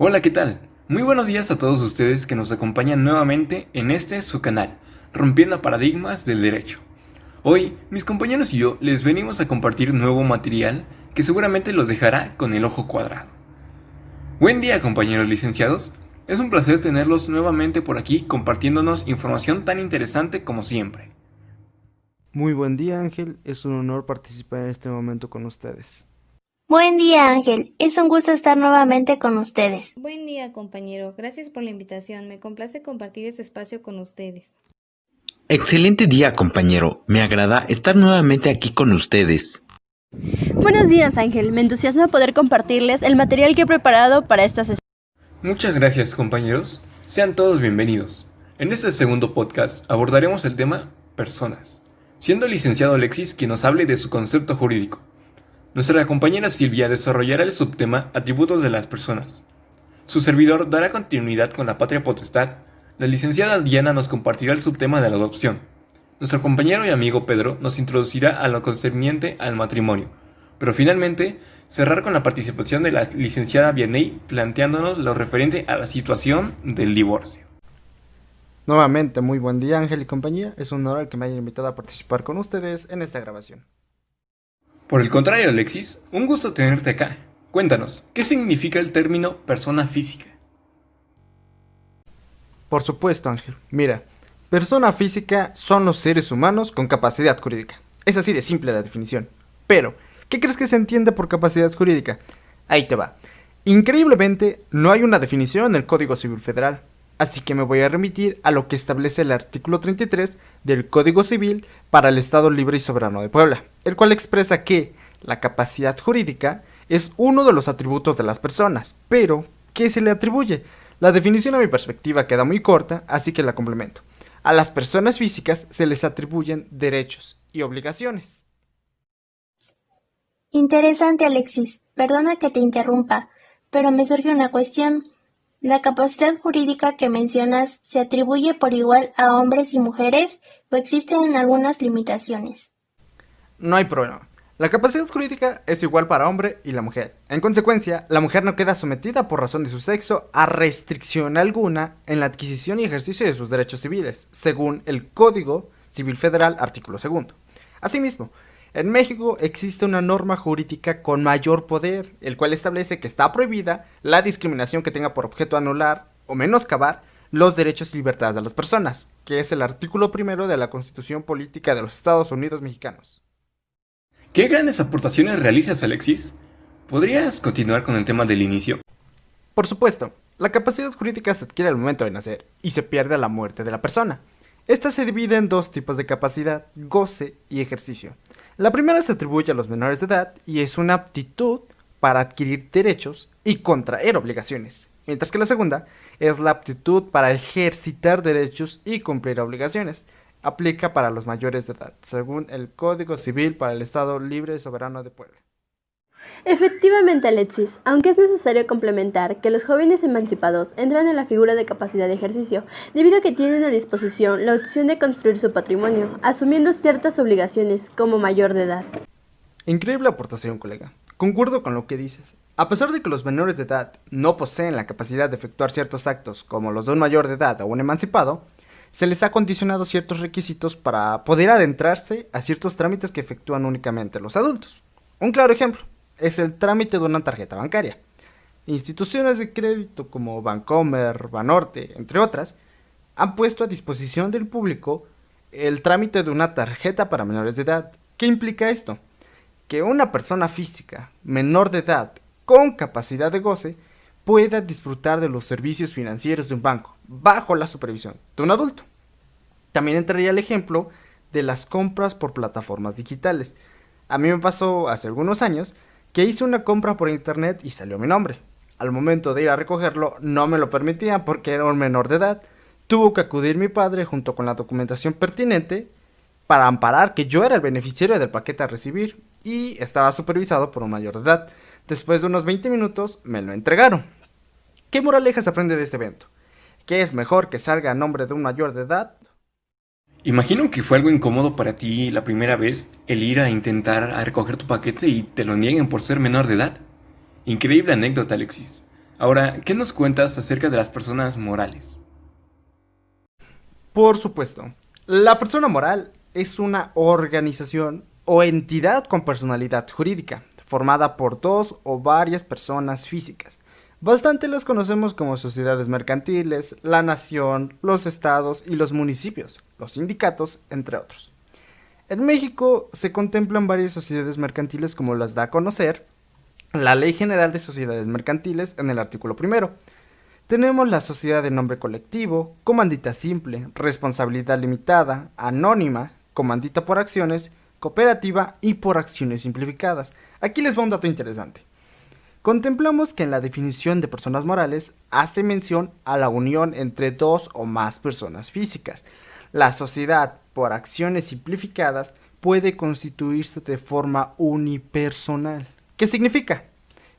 Hola, ¿qué tal? Muy buenos días a todos ustedes que nos acompañan nuevamente en este su canal, Rompiendo Paradigmas del Derecho. Hoy, mis compañeros y yo les venimos a compartir nuevo material que seguramente los dejará con el ojo cuadrado. Buen día, compañeros licenciados. Es un placer tenerlos nuevamente por aquí compartiéndonos información tan interesante como siempre. Muy buen día, Ángel. Es un honor participar en este momento con ustedes. Buen día, Ángel. Es un gusto estar nuevamente con ustedes. Buen día, compañero. Gracias por la invitación. Me complace compartir este espacio con ustedes. Excelente día, compañero. Me agrada estar nuevamente aquí con ustedes. Buenos días, Ángel. Me entusiasma poder compartirles el material que he preparado para esta sesión. Muchas gracias, compañeros. Sean todos bienvenidos. En este segundo podcast abordaremos el tema personas, siendo el licenciado Alexis quien nos hable de su concepto jurídico. Nuestra compañera Silvia desarrollará el subtema atributos de las personas. Su servidor dará continuidad con la patria potestad. La licenciada Diana nos compartirá el subtema de la adopción. Nuestro compañero y amigo Pedro nos introducirá a lo concerniente al matrimonio. Pero finalmente, cerrar con la participación de la licenciada Vianney planteándonos lo referente a la situación del divorcio. Nuevamente, muy buen día, Ángel y compañía. Es un honor que me hayan invitado a participar con ustedes en esta grabación. Por el contrario, Alexis, un gusto tenerte acá. Cuéntanos, ¿qué significa el término persona física? Por supuesto, Ángel. Mira, persona física son los seres humanos con capacidad jurídica. Es así de simple la definición. Pero, ¿qué crees que se entiende por capacidad jurídica? Ahí te va. Increíblemente, no hay una definición en el Código Civil Federal. Así que me voy a remitir a lo que establece el artículo 33 del Código Civil para el Estado Libre y Soberano de Puebla, el cual expresa que la capacidad jurídica es uno de los atributos de las personas, pero ¿qué se le atribuye? La definición a mi perspectiva queda muy corta, así que la complemento. A las personas físicas se les atribuyen derechos y obligaciones. Interesante, Alexis. Perdona que te interrumpa, pero me surge una cuestión. ¿La capacidad jurídica que mencionas se atribuye por igual a hombres y mujeres o existen algunas limitaciones? No hay problema. La capacidad jurídica es igual para hombre y la mujer. En consecuencia, la mujer no queda sometida por razón de su sexo a restricción alguna en la adquisición y ejercicio de sus derechos civiles, según el Código Civil Federal, artículo 2. Asimismo, en México existe una norma jurídica con mayor poder, el cual establece que está prohibida la discriminación que tenga por objeto anular o menoscabar los derechos y libertades de las personas, que es el artículo 1 de la Constitución Política de los Estados Unidos Mexicanos. ¿Qué grandes aportaciones realizas, Alexis? ¿Podrías continuar con el tema del inicio? Por supuesto, la capacidad jurídica se adquiere al momento de nacer y se pierde a la muerte de la persona. Esta se divide en dos tipos de capacidad, goce y ejercicio. La primera se atribuye a los menores de edad y es una aptitud para adquirir derechos y contraer obligaciones, mientras que la segunda es la aptitud para ejercitar derechos y cumplir obligaciones. Aplica para los mayores de edad, según el Código Civil para el Estado Libre y Soberano de Puebla. Efectivamente, Alexis, aunque es necesario complementar que los jóvenes emancipados entran en la figura de capacidad de ejercicio, debido a que tienen a disposición la opción de construir su patrimonio, asumiendo ciertas obligaciones como mayor de edad. Increíble aportación, colega. Concuerdo con lo que dices. A pesar de que los menores de edad no poseen la capacidad de efectuar ciertos actos como los de un mayor de edad o un emancipado, se les ha condicionado ciertos requisitos para poder adentrarse a ciertos trámites que efectúan únicamente los adultos. Un claro ejemplo es el trámite de una tarjeta bancaria. Instituciones de crédito como Bancomer, Banorte, entre otras, han puesto a disposición del público el trámite de una tarjeta para menores de edad. ¿Qué implica esto? Que una persona física menor de edad con capacidad de goce pueda disfrutar de los servicios financieros de un banco bajo la supervisión de un adulto. También entraría el ejemplo de las compras por plataformas digitales. A mí me pasó hace algunos años que hice una compra por internet y salió mi nombre. Al momento de ir a recogerlo no me lo permitían porque era un menor de edad. Tuvo que acudir mi padre junto con la documentación pertinente para amparar que yo era el beneficiario del paquete a recibir y estaba supervisado por un mayor de edad. Después de unos 20 minutos me lo entregaron. ¿Qué moraleja se aprende de este evento? ¿Que es mejor que salga a nombre de un mayor de edad? Imagino que fue algo incómodo para ti la primera vez el ir a intentar a recoger tu paquete y te lo nieguen por ser menor de edad. Increíble anécdota, Alexis. Ahora, ¿qué nos cuentas acerca de las personas morales? Por supuesto, la persona moral es una organización o entidad con personalidad jurídica, formada por dos o varias personas físicas. Bastante las conocemos como sociedades mercantiles, la nación, los estados y los municipios, los sindicatos, entre otros. En México se contemplan varias sociedades mercantiles como las da a conocer la Ley General de Sociedades Mercantiles en el artículo primero. Tenemos la sociedad de nombre colectivo, comandita simple, responsabilidad limitada, anónima, comandita por acciones, cooperativa y por acciones simplificadas. Aquí les va un dato interesante. Contemplamos que en la definición de personas morales hace mención a la unión entre dos o más personas físicas. La sociedad por acciones simplificadas puede constituirse de forma unipersonal. ¿Qué significa?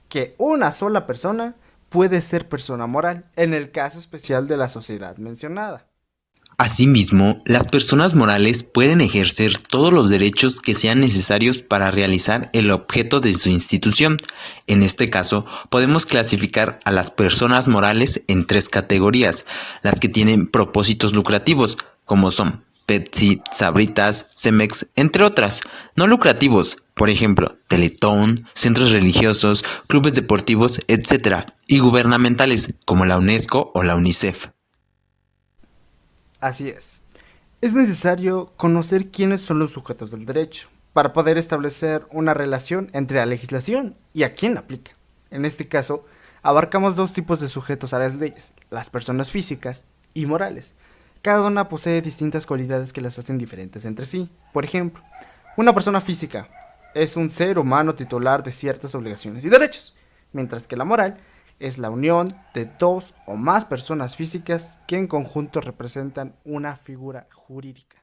Que una sola persona puede ser persona moral, en el caso especial de la sociedad mencionada. Asimismo, las personas morales pueden ejercer todos los derechos que sean necesarios para realizar el objeto de su institución. En este caso, podemos clasificar a las personas morales en tres categorías: las que tienen propósitos lucrativos, como son Pepsi, Sabritas, Cemex, entre otras; no lucrativos, por ejemplo, Teletón, centros religiosos, clubes deportivos, etc. Y gubernamentales, como la UNESCO o la UNICEF. Así es. Es necesario conocer quiénes son los sujetos del derecho para poder establecer una relación entre la legislación y a quién la aplica. En este caso, abarcamos dos tipos de sujetos a las leyes: las personas físicas y morales. Cada una posee distintas cualidades que las hacen diferentes entre sí. Por ejemplo, una persona física es un ser humano titular de ciertas obligaciones y derechos, mientras que la moral es la unión de dos o más personas físicas que en conjunto representan una figura jurídica.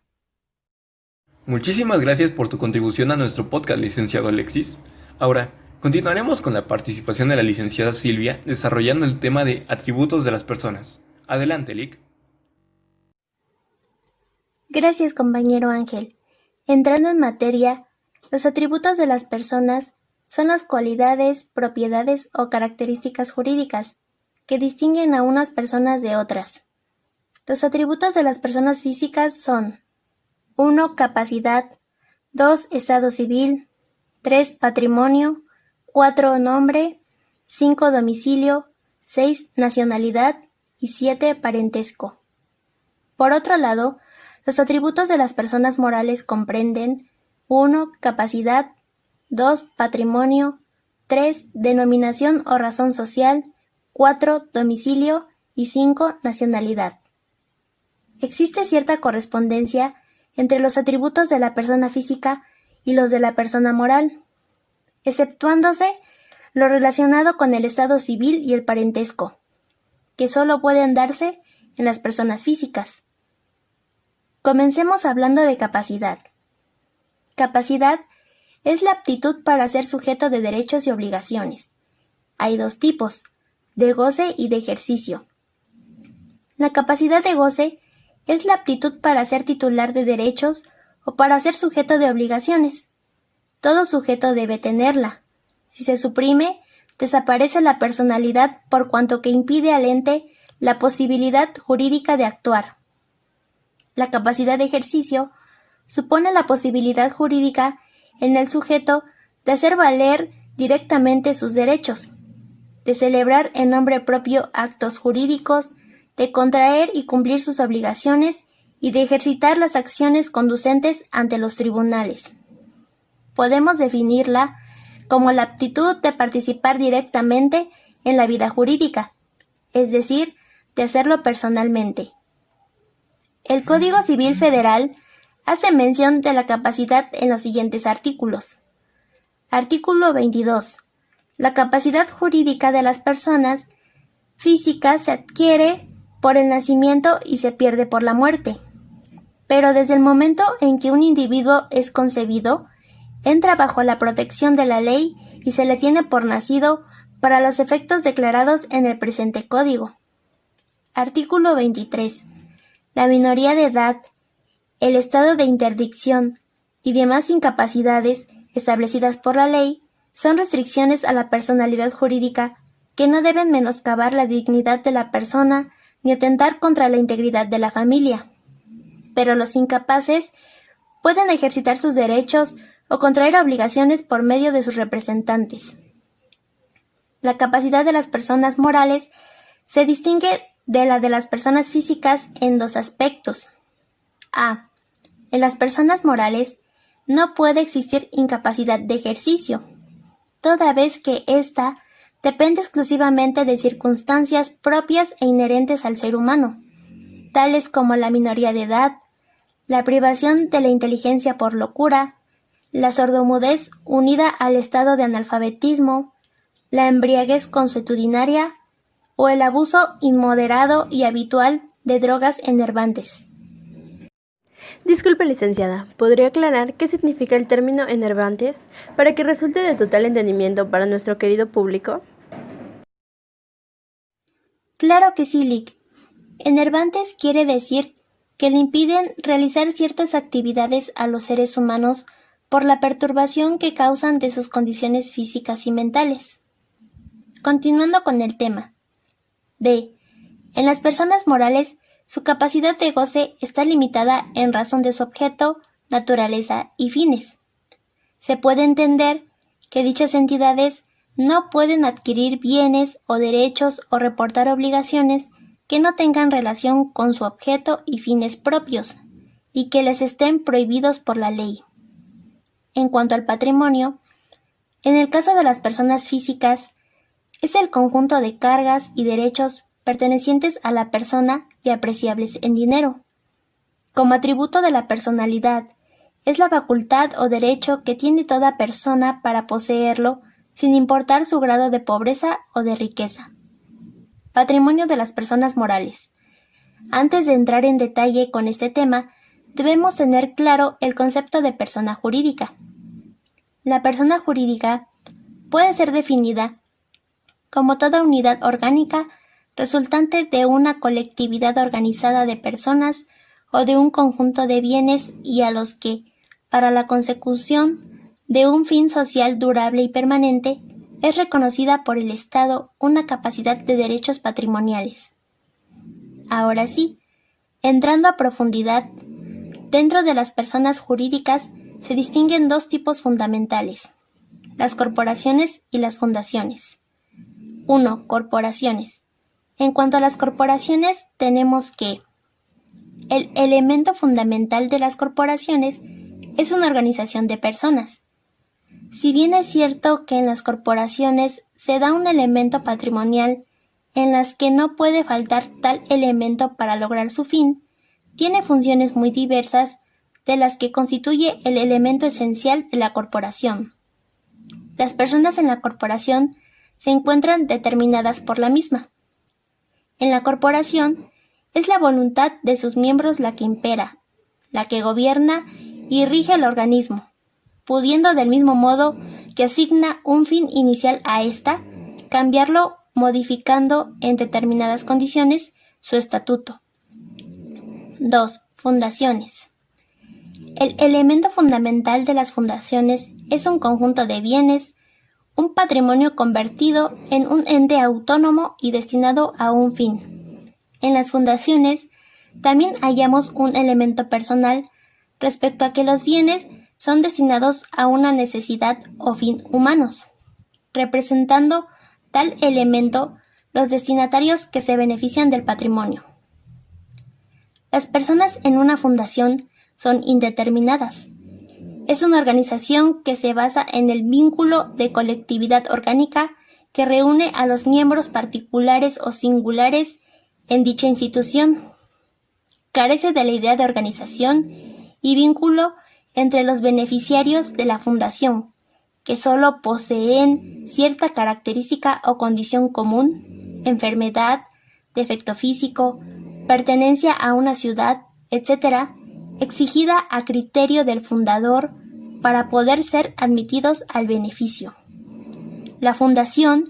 Muchísimas gracias por tu contribución a nuestro podcast, licenciado Alexis. Ahora, continuaremos con la participación de la licenciada Silvia desarrollando el tema de atributos de las personas. Adelante, Lic. Gracias, compañero Ángel. Entrando en materia, los atributos de las personas son las cualidades, propiedades o características jurídicas que distinguen a unas personas de otras. Los atributos de las personas físicas son: 1. Capacidad; 2. Estado civil; 3. Patrimonio; 4. Nombre; 5. Domicilio; 6. Nacionalidad; y 7. Parentesco. Por otro lado, los atributos de las personas morales comprenden: 1. Capacidad; 2. Patrimonio; 3. Denominación o razón social; 4. Domicilio; y 5. Nacionalidad. Existe cierta correspondencia entre los atributos de la persona física y los de la persona moral, exceptuándose lo relacionado con el estado civil y el parentesco, que solo pueden darse en las personas físicas. Comencemos hablando de capacidad. Capacidad es la aptitud para ser sujeto de derechos y obligaciones. Hay dos tipos: de goce y de ejercicio. La capacidad de goce es la aptitud para ser titular de derechos o para ser sujeto de obligaciones. Todo sujeto debe tenerla. Si se suprime, desaparece la personalidad por cuanto que impide al ente la posibilidad jurídica de actuar. La capacidad de ejercicio supone la posibilidad jurídica en el sujeto de hacer valer directamente sus derechos, de celebrar en nombre propio actos jurídicos, de contraer y cumplir sus obligaciones y de ejercitar las acciones conducentes ante los tribunales. Podemos definirla como la aptitud de participar directamente en la vida jurídica, es decir, de hacerlo personalmente. El Código Civil Federal hace mención de la capacidad en los siguientes artículos. Artículo 22. La capacidad jurídica de las personas físicas se adquiere por el nacimiento y se pierde por la muerte. Pero desde el momento en que un individuo es concebido, entra bajo la protección de la ley y se le tiene por nacido para los efectos declarados en el presente Código. Artículo 23. La minoría de edad, el estado de interdicción y demás incapacidades establecidas por la ley son restricciones a la personalidad jurídica que no deben menoscabar la dignidad de la persona ni atentar contra la integridad de la familia. Pero los incapaces pueden ejercitar sus derechos o contraer obligaciones por medio de sus representantes. La capacidad de las personas morales se distingue de la de las personas físicas en dos aspectos. A. En las personas morales no puede existir incapacidad de ejercicio, toda vez que ésta depende exclusivamente de circunstancias propias e inherentes al ser humano, tales como la minoría de edad, la privación de la inteligencia por locura, la sordomudez unida al estado de analfabetismo, la embriaguez consuetudinaria o el abuso inmoderado y habitual de drogas enervantes. Disculpe, licenciada, ¿podría aclarar qué significa el término enervantes para que resulte de total entendimiento para nuestro querido público? Claro que sí, Lick. Enervantes quiere decir que le impiden realizar ciertas actividades a los seres humanos por la perturbación que causan de sus condiciones físicas y mentales. Continuando con el tema. B. En las personas morales, su capacidad de goce está limitada en razón de su objeto, naturaleza y fines. Se puede entender que dichas entidades no pueden adquirir bienes o derechos o reportar obligaciones que no tengan relación con su objeto y fines propios, y que les estén prohibidos por la ley. En cuanto al patrimonio, en el caso de las personas físicas, es el conjunto de cargas y derechos pertenecientes a la persona y apreciables en dinero. Como atributo de la personalidad, es la facultad o derecho que tiene toda persona para poseerlo sin importar su grado de pobreza o de riqueza. Patrimonio de las personas morales. Antes de entrar en detalle con este tema, debemos tener claro el concepto de persona jurídica. La persona jurídica puede ser definida como toda unidad orgánica resultante de una colectividad organizada de personas o de un conjunto de bienes y a los que, para la consecución de un fin social durable y permanente, es reconocida por el Estado una capacidad de derechos patrimoniales. Ahora sí, entrando a profundidad, dentro de las personas jurídicas se distinguen dos tipos fundamentales: las corporaciones y las fundaciones. 1. Corporaciones. En cuanto a las corporaciones, tenemos que el elemento fundamental de las corporaciones es una organización de personas. Si bien es cierto que en las corporaciones se da un elemento patrimonial en las que no puede faltar tal elemento para lograr su fin, tiene funciones muy diversas de las que constituye el elemento esencial de la corporación. Las personas en la corporación se encuentran determinadas por la misma. En la corporación es la voluntad de sus miembros la que impera, la que gobierna y rige el organismo, pudiendo del mismo modo que asigna un fin inicial a ésta, cambiarlo modificando en determinadas condiciones su estatuto. 2. Fundaciones. El elemento fundamental de las fundaciones es un conjunto de bienes, un patrimonio convertido en un ente autónomo y destinado a un fin. En las fundaciones también hallamos un elemento personal respecto a que los bienes son destinados a una necesidad o fin humanos, representando tal elemento los destinatarios que se benefician del patrimonio. Las personas en una fundación son indeterminadas. Es una organización que se basa en el vínculo de colectividad orgánica que reúne a los miembros particulares o singulares en dicha institución. Carece de la idea de organización y vínculo entre los beneficiarios de la fundación, que solo poseen cierta característica o condición común, enfermedad, defecto físico, pertenencia a una ciudad, etc., exigida a criterio del fundador para poder ser admitidos al beneficio. La fundación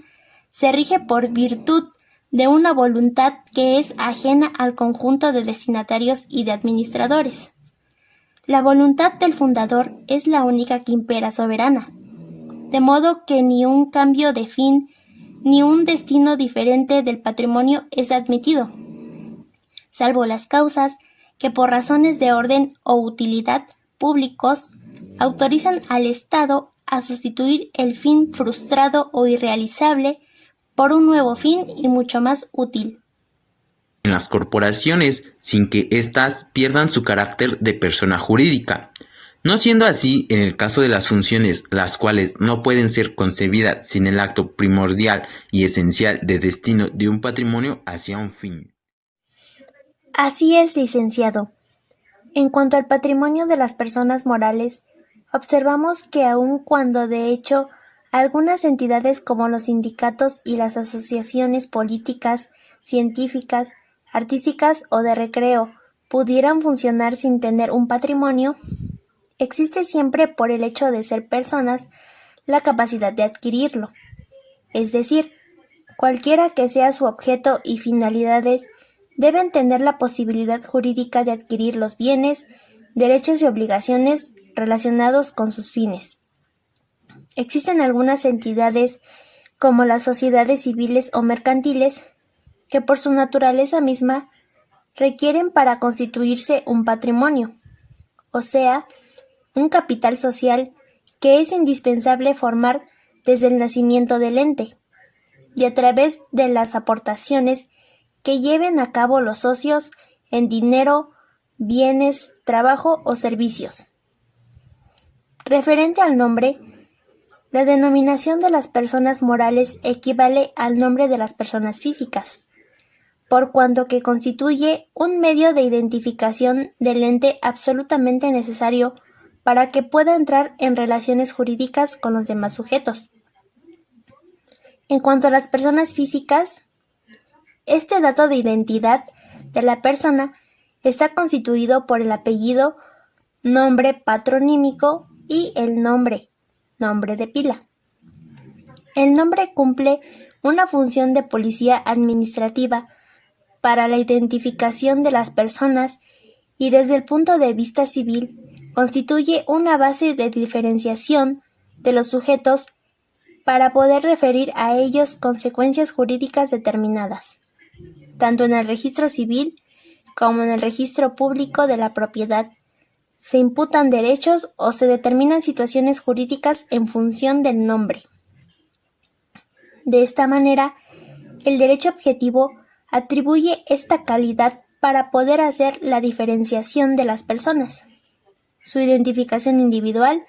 se rige por virtud de una voluntad que es ajena al conjunto de destinatarios y de administradores. La voluntad del fundador es la única que impera soberana, de modo que ni un cambio de fin ni un destino diferente del patrimonio es admitido, salvo las causas que por razones de orden o utilidad públicos autorizan al Estado a sustituir el fin frustrado o irrealizable por un nuevo fin y mucho más útil. En las corporaciones, sin que éstas pierdan su carácter de persona jurídica. No siendo así en el caso de las funciones, las cuales no pueden ser concebidas sin el acto primordial y esencial de destino de un patrimonio hacia un fin. Así es, licenciado. En cuanto al patrimonio de las personas morales, observamos que aun cuando de hecho algunas entidades como los sindicatos y las asociaciones políticas, científicas, artísticas o de recreo pudieran funcionar sin tener un patrimonio, existe siempre por el hecho de ser personas la capacidad de adquirirlo. Es decir, cualquiera que sea su objeto y finalidades, deben tener la posibilidad jurídica de adquirir los bienes, derechos y obligaciones relacionados con sus fines. Existen algunas entidades, como las sociedades civiles o mercantiles, que por su naturaleza misma requieren para constituirse un patrimonio, o sea, un capital social que es indispensable formar desde el nacimiento del ente, y a través de las aportaciones que lleven a cabo los socios en dinero, bienes, trabajo o servicios. Referente al nombre, la denominación de las personas morales equivale al nombre de las personas físicas, por cuanto que constituye un medio de identificación del ente absolutamente necesario para que pueda entrar en relaciones jurídicas con los demás sujetos. En cuanto a las personas físicas, este dato de identidad de la persona está constituido por el apellido, nombre patronímico y el nombre de pila. El nombre cumple una función de policía administrativa para la identificación de las personas y desde el punto de vista civil constituye una base de diferenciación de los sujetos para poder referir a ellos consecuencias jurídicas determinadas, tanto en el registro civil como en el registro público de la propiedad. Se imputan derechos o se determinan situaciones jurídicas en función del nombre. De esta manera, el derecho objetivo atribuye esta calidad para poder hacer la diferenciación de las personas, su identificación individual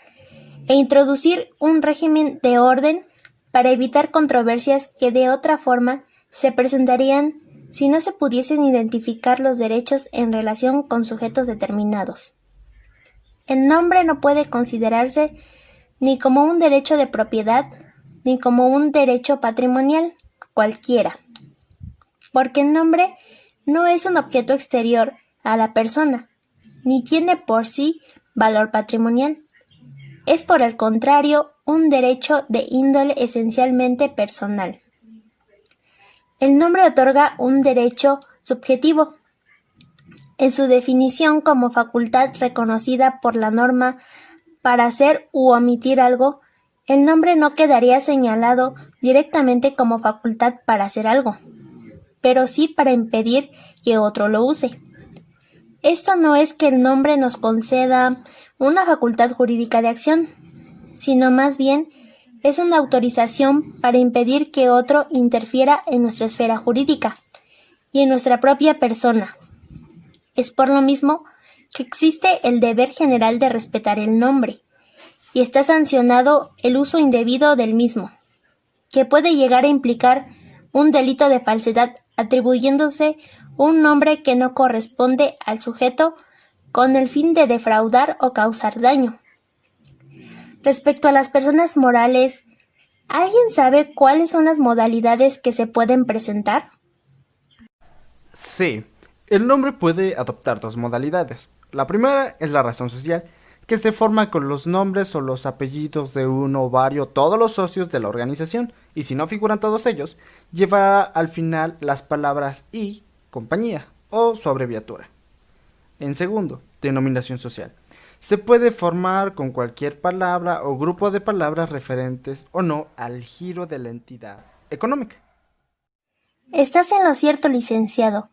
e introducir un régimen de orden para evitar controversias que de otra forma se presentarían si no se pudiesen identificar los derechos en relación con sujetos determinados. El nombre no puede considerarse ni como un derecho de propiedad ni como un derecho patrimonial cualquiera, porque el nombre no es un objeto exterior a la persona, ni tiene por sí valor patrimonial. Es por el contrario un derecho de índole esencialmente personal. El nombre otorga un derecho subjetivo. En su definición como facultad reconocida por la norma para hacer u omitir algo, el nombre no quedaría señalado directamente como facultad para hacer algo, pero sí para impedir que otro lo use. Esto no es que el nombre nos conceda una facultad jurídica de acción, sino más bien es una autorización para impedir que otro interfiera en nuestra esfera jurídica y en nuestra propia persona. Es por lo mismo que existe el deber general de respetar el nombre, y está sancionado el uso indebido del mismo, que puede llegar a implicar un delito de falsedad atribuyéndose un nombre que no corresponde al sujeto con el fin de defraudar o causar daño. Respecto a las personas morales, ¿alguien sabe cuáles son las modalidades que se pueden presentar? Sí, el nombre puede adoptar dos modalidades. La primera es la razón social, que se forma con los nombres o los apellidos de uno o varios todos los socios de la organización, y si no figuran todos ellos, llevará al final las palabras y compañía o su abreviatura. En segundo, denominación social. Se puede formar con cualquier palabra o grupo de palabras referentes o no al giro de la entidad económica. Estás en lo cierto, licenciado.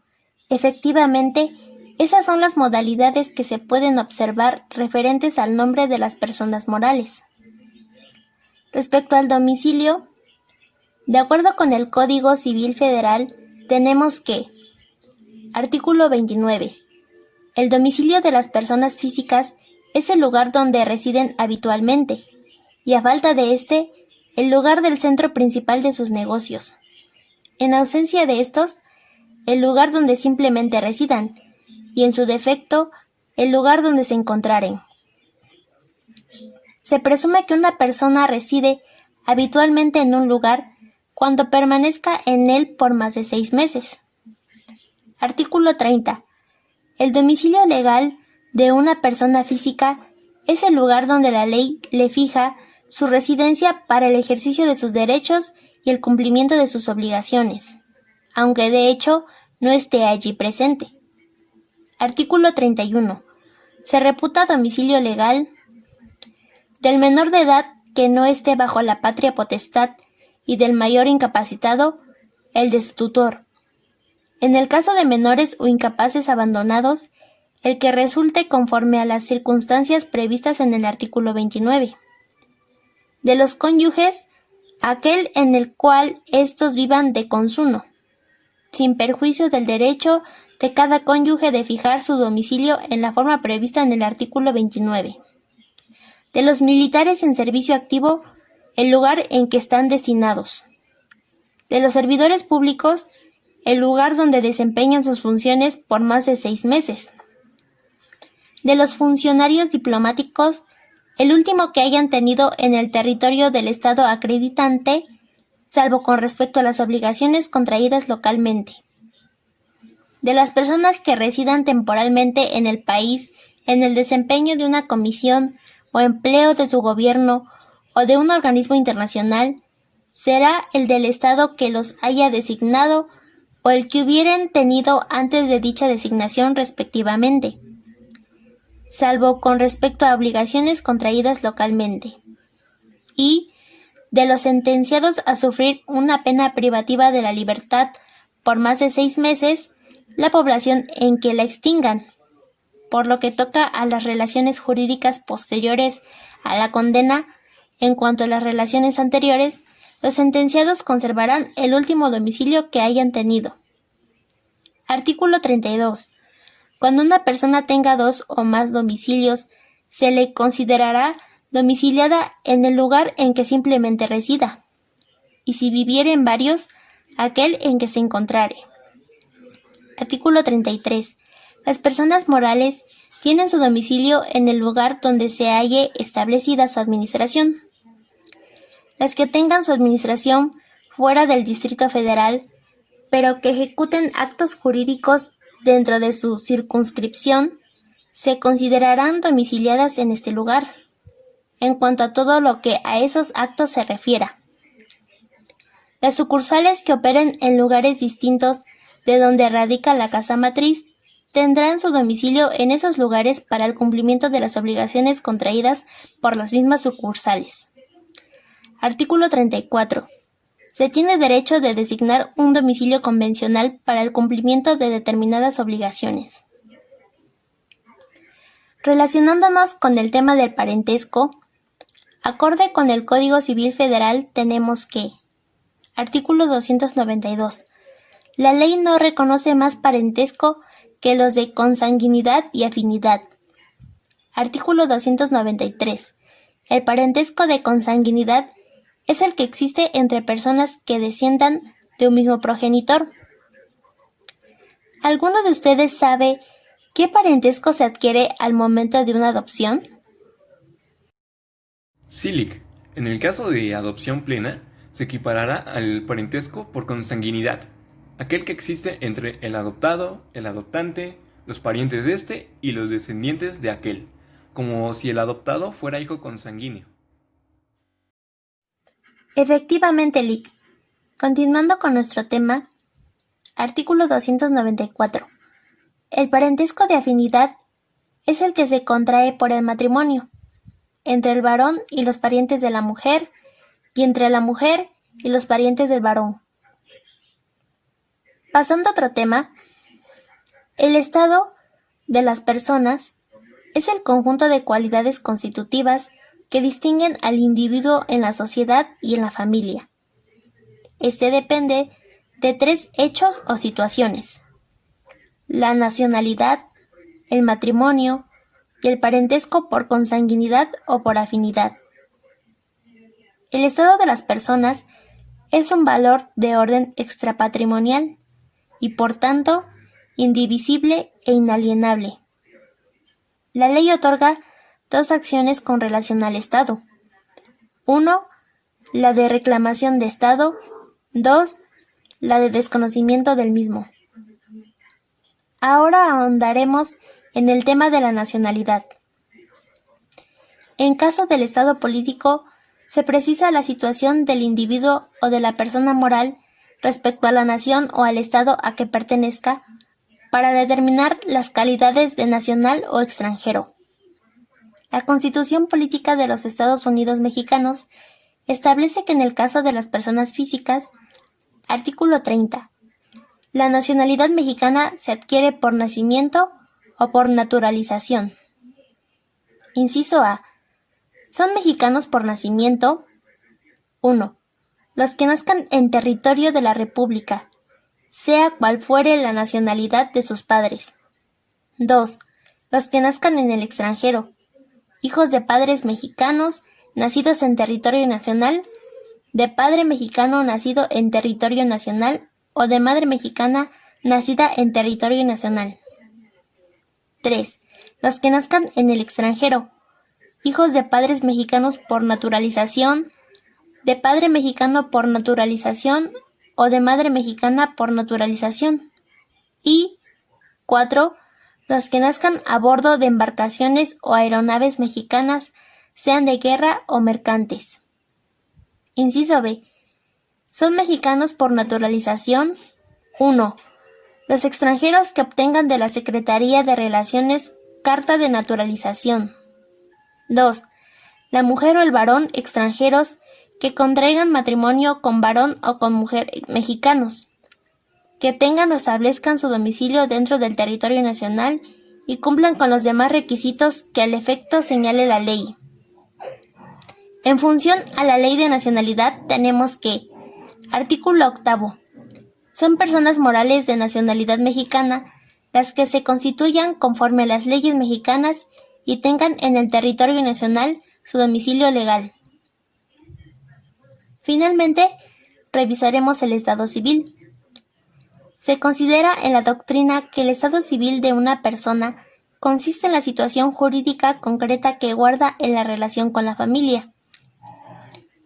Efectivamente, esas son las modalidades que se pueden observar referentes al nombre de las personas morales. Respecto al domicilio, de acuerdo con el Código Civil Federal, tenemos que, artículo 29, el domicilio de las personas físicas es el lugar donde residen habitualmente, y a falta de este, el lugar del centro principal de sus negocios. En ausencia de estos, el lugar donde simplemente residan, y en su defecto, el lugar donde se encontraren. Se presume que una persona reside habitualmente en un lugar cuando permanezca en él por más de 6 meses. Artículo 30. El domicilio legal de una persona física es el lugar donde la ley le fija su residencia para el ejercicio de sus derechos y el cumplimiento de sus obligaciones, aunque de hecho no esté allí presente. Artículo 31. Se reputa domicilio legal del menor de edad que no esté bajo la patria potestad y del mayor incapacitado, el de su tutor. En el caso de menores o incapaces abandonados, el que resulte conforme a las circunstancias previstas en el artículo 29. De los cónyuges, aquel en el cual éstos vivan de consuno, sin perjuicio del derecho de cada cónyuge de fijar su domicilio en la forma prevista en el artículo 29. De los militares en servicio activo, el lugar en que están destinados. De los servidores públicos, el lugar donde desempeñan sus funciones por más de 6 meses. De los funcionarios diplomáticos, el último que hayan tenido en el territorio del Estado acreditante, salvo con respecto a las obligaciones contraídas localmente. De las personas que residan temporalmente en el país en el desempeño de una comisión o empleo de su gobierno o de un organismo internacional, será el del Estado que los haya designado o el que hubieren tenido antes de dicha designación respectivamente, salvo con respecto a obligaciones contraídas localmente, y de los sentenciados a sufrir una pena privativa de la libertad por más de 6 meses, la población en que la extingan. Por lo que toca a las relaciones jurídicas posteriores a la condena, en cuanto a las relaciones anteriores, los sentenciados conservarán el último domicilio que hayan tenido. Artículo 32. Cuando una persona tenga 2 o más domicilios, se le considerará domiciliada en el lugar en que simplemente resida, y si viviere en varios, aquel en que se encontrare. Artículo 33. Las personas morales tienen su domicilio en el lugar donde se halle establecida su administración. Las que tengan su administración fuera del Distrito Federal, pero que ejecuten actos jurídicos dentro de su circunscripción, se considerarán domiciliadas en este lugar, en cuanto a todo lo que a esos actos se refiera. Las sucursales que operen en lugares distintos de donde radica la casa matriz tendrán su domicilio en esos lugares para el cumplimiento de las obligaciones contraídas por las mismas sucursales. Artículo 34. Se tiene derecho de designar un domicilio convencional para el cumplimiento de determinadas obligaciones. Relacionándonos con el tema del parentesco, acorde con el Código Civil Federal tenemos que, artículo 292, la ley no reconoce más parentesco que los de consanguinidad y afinidad. Artículo 293. El parentesco de consanguinidad es el que existe entre personas que desciendan de un mismo progenitor. ¿Alguno de ustedes sabe qué parentesco se adquiere al momento de una adopción? Sí, Lick. En el caso de adopción plena, se equiparará al parentesco por consanguinidad, aquel que existe entre el adoptado, el adoptante, los parientes de este y los descendientes de aquel, como si el adoptado fuera hijo consanguíneo. Efectivamente, Lick. Continuando con nuestro tema, artículo 294. El parentesco de afinidad es el que se contrae por el matrimonio, entre el varón y los parientes de la mujer, y entre la mujer y los parientes del varón. Pasando a otro tema, el estado de las personas es el conjunto de cualidades constitutivas que distinguen al individuo en la sociedad y en la familia. Este depende de 3 hechos o situaciones: la nacionalidad, el matrimonio y el parentesco por consanguinidad o por afinidad. El estado de las personas es un valor de orden extrapatrimonial y por tanto indivisible e inalienable. La ley otorga 2 acciones con relación al Estado. 1. La de reclamación de Estado. 2. La de desconocimiento del mismo. Ahora ahondaremos en el tema de la nacionalidad. En caso del Estado político, se precisa la situación del individuo o de la persona moral respecto a la nación o al Estado a que pertenezca para determinar las calidades de nacional o extranjero. La Constitución Política de los Estados Unidos Mexicanos establece que en el caso de las personas físicas, artículo 30, la nacionalidad mexicana se adquiere por nacimiento o por naturalización. Inciso A. Son mexicanos por nacimiento: 1. Los que nazcan en territorio de la República, sea cual fuere la nacionalidad de sus padres. 2. Los que nazcan en el extranjero, hijos de padres mexicanos nacidos en territorio nacional, de padre mexicano nacido en territorio nacional o de madre mexicana nacida en territorio nacional. 3. Los que nazcan en el extranjero, hijos de padres mexicanos por naturalización, de padre mexicano por naturalización o de madre mexicana por naturalización. Y 4. Los que nazcan a bordo de embarcaciones o aeronaves mexicanas, sean de guerra o mercantes. Inciso B. Son mexicanos por naturalización: 1. Los extranjeros que obtengan de la Secretaría de Relaciones carta de naturalización. 2. La mujer o el varón extranjeros que contraigan matrimonio con varón o con mujer mexicanos, que tengan o establezcan su domicilio dentro del territorio nacional y cumplan con los demás requisitos que al efecto señale la ley. En función a la Ley de Nacionalidad tenemos que, artículo 8, son personas morales de nacionalidad mexicana las que se constituyan conforme a las leyes mexicanas y tengan en el territorio nacional su domicilio legal. Finalmente, revisaremos el estado civil. Se considera en la doctrina que el estado civil de una persona consiste en la situación jurídica concreta que guarda en la relación con la familia.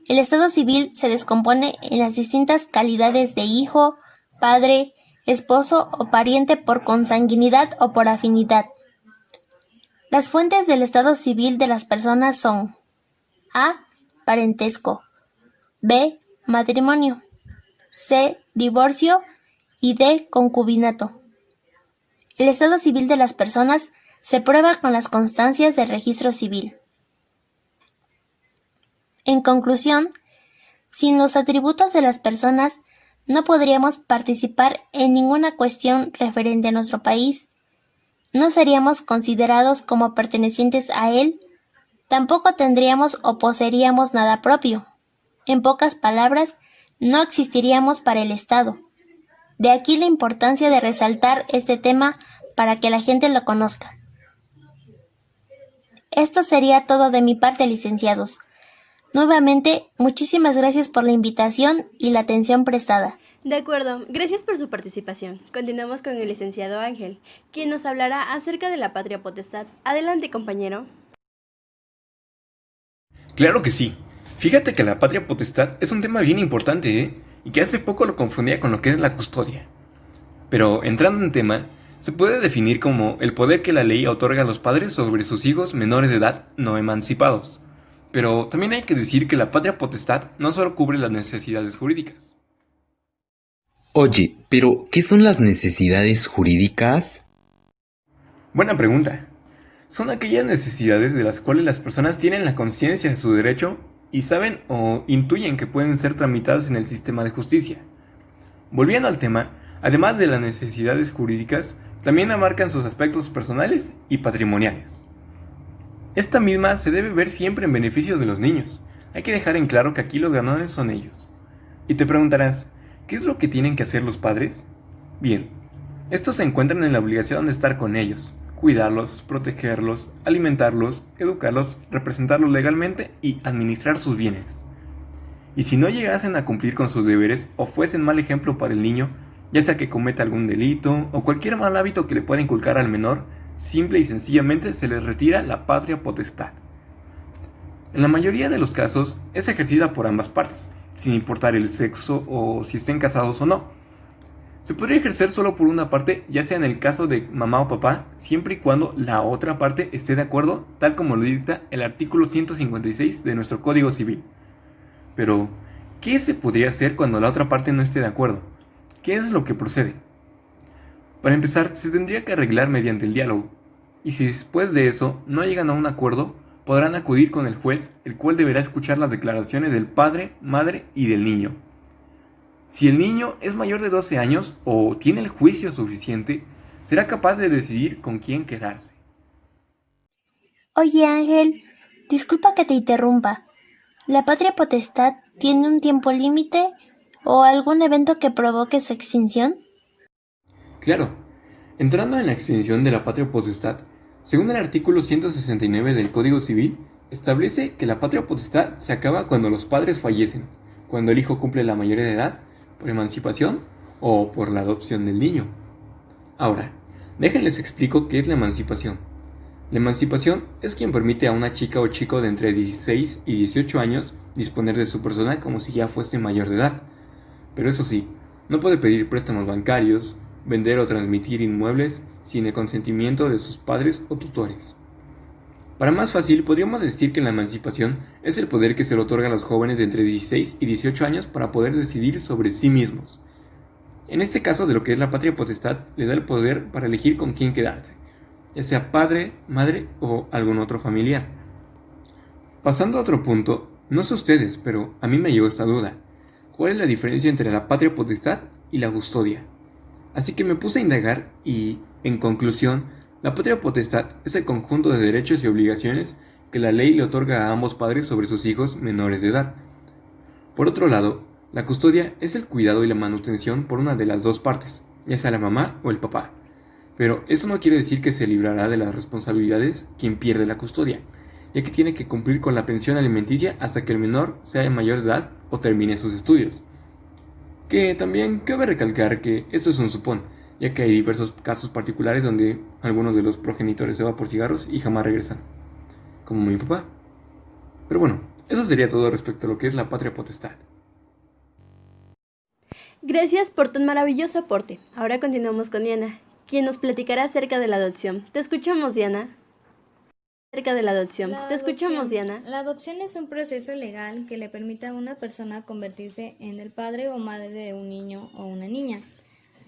El estado civil se descompone en las distintas calidades de hijo, padre, esposo o pariente por consanguinidad o por afinidad. Las fuentes del estado civil de las personas son: A. Parentesco. B. Matrimonio. C. Divorcio. Y D. Concubinato. El estado civil de las personas se prueba con las constancias del registro civil. En conclusión, sin los atributos de las personas no podríamos participar en ninguna cuestión referente a nuestro país, no seríamos considerados como pertenecientes a él, tampoco tendríamos o poseeríamos nada propio. En pocas palabras, no existiríamos para el Estado. De aquí la importancia de resaltar este tema para que la gente lo conozca. Esto sería todo de mi parte, licenciados. Nuevamente, muchísimas gracias por la invitación y la atención prestada. De acuerdo, gracias por su participación. Continuamos con el licenciado Ángel, quien nos hablará acerca de la patria potestad. Adelante, compañero. Claro que sí. Fíjate que la patria potestad es un tema bien importante, ¿eh? Y que hace poco lo confundía con lo que es la custodia. Pero entrando en tema, se puede definir como el poder que la ley otorga a los padres sobre sus hijos menores de edad no emancipados. Pero también hay que decir que la patria potestad no solo cubre las necesidades jurídicas. Oye, pero ¿qué son las necesidades jurídicas? Buena pregunta. Son aquellas necesidades de las cuales las personas tienen la conciencia de su derecho y saben o intuyen que pueden ser tramitadas en el sistema de justicia. Volviendo al tema, además de las necesidades jurídicas, también abarcan sus aspectos personales y patrimoniales. Esta misma se debe ver siempre en beneficio de los niños. Hay que dejar en claro que aquí los ganadores son ellos. Y te preguntarás, ¿qué es lo que tienen que hacer los padres? Bien, estos se encuentran en la obligación de estar con ellos, cuidarlos, protegerlos, alimentarlos, educarlos, representarlos legalmente y administrar sus bienes. Y si no llegasen a cumplir con sus deberes o fuesen mal ejemplo para el niño, ya sea que cometa algún delito o cualquier mal hábito que le pueda inculcar al menor, simple y sencillamente se les retira la patria potestad. En la mayoría de los casos es ejercida por ambas partes, sin importar el sexo o si estén casados o no. Se podría ejercer solo por una parte, ya sea en el caso de mamá o papá, siempre y cuando la otra parte esté de acuerdo, tal como lo dicta el artículo 156 de nuestro Código Civil. Pero, ¿qué se podría hacer cuando la otra parte no esté de acuerdo? ¿Qué es lo que procede? Para empezar, se tendría que arreglar mediante el diálogo, y si después de eso no llegan a un acuerdo, podrán acudir con el juez, el cual deberá escuchar las declaraciones del padre, madre y del niño. Si el niño es mayor de 12 años o tiene el juicio suficiente, será capaz de decidir con quién quedarse. Oye Ángel, disculpa que te interrumpa. ¿La patria potestad tiene un tiempo límite o algún evento que provoque su extinción? Claro, entrando en la extinción de la patria potestad, según el artículo 169 del Código Civil, establece que la patria potestad se acaba cuando los padres fallecen, cuando el hijo cumple la mayoría de edad, por emancipación o por la adopción del niño. Ahora, déjenles explico qué es la emancipación. La emancipación es quien permite a una chica o chico de entre 16 y 18 años disponer de su persona como si ya fuese mayor de edad. Pero eso sí, no puede pedir préstamos bancarios, vender o transmitir inmuebles sin el consentimiento de sus padres o tutores. Para más fácil, podríamos decir que la emancipación es el poder que se le otorga a los jóvenes de entre 16 y 18 años para poder decidir sobre sí mismos. En este caso de lo que es la patria potestad, le da el poder para elegir con quién quedarse, ya sea padre, madre o algún otro familiar. Pasando a otro punto, no sé ustedes, pero a mí me llegó esta duda. ¿Cuál es la diferencia entre la patria potestad y la custodia? Así que me puse a indagar y, en conclusión, la patria potestad es el conjunto de derechos y obligaciones que la ley le otorga a ambos padres sobre sus hijos menores de edad. Por otro lado, la custodia es el cuidado y la manutención por una de las dos partes, ya sea la mamá o el papá. Pero eso no quiere decir que se librará de las responsabilidades quien pierde la custodia, ya que tiene que cumplir con la pensión alimenticia hasta que el menor sea de mayor edad o termine sus estudios. Que también cabe recalcar que esto es un supón, ya que hay diversos casos particulares donde algunos de los progenitores se van por cigarros y jamás regresan, como mi papá. Pero bueno, eso sería todo respecto a lo que es la patria potestad. Gracias por tu maravilloso aporte. Ahora continuamos con Diana, quien nos platicará acerca de la adopción. Te escuchamos, Diana. La adopción es un proceso legal que le permite a una persona convertirse en el padre o madre de un niño o una niña,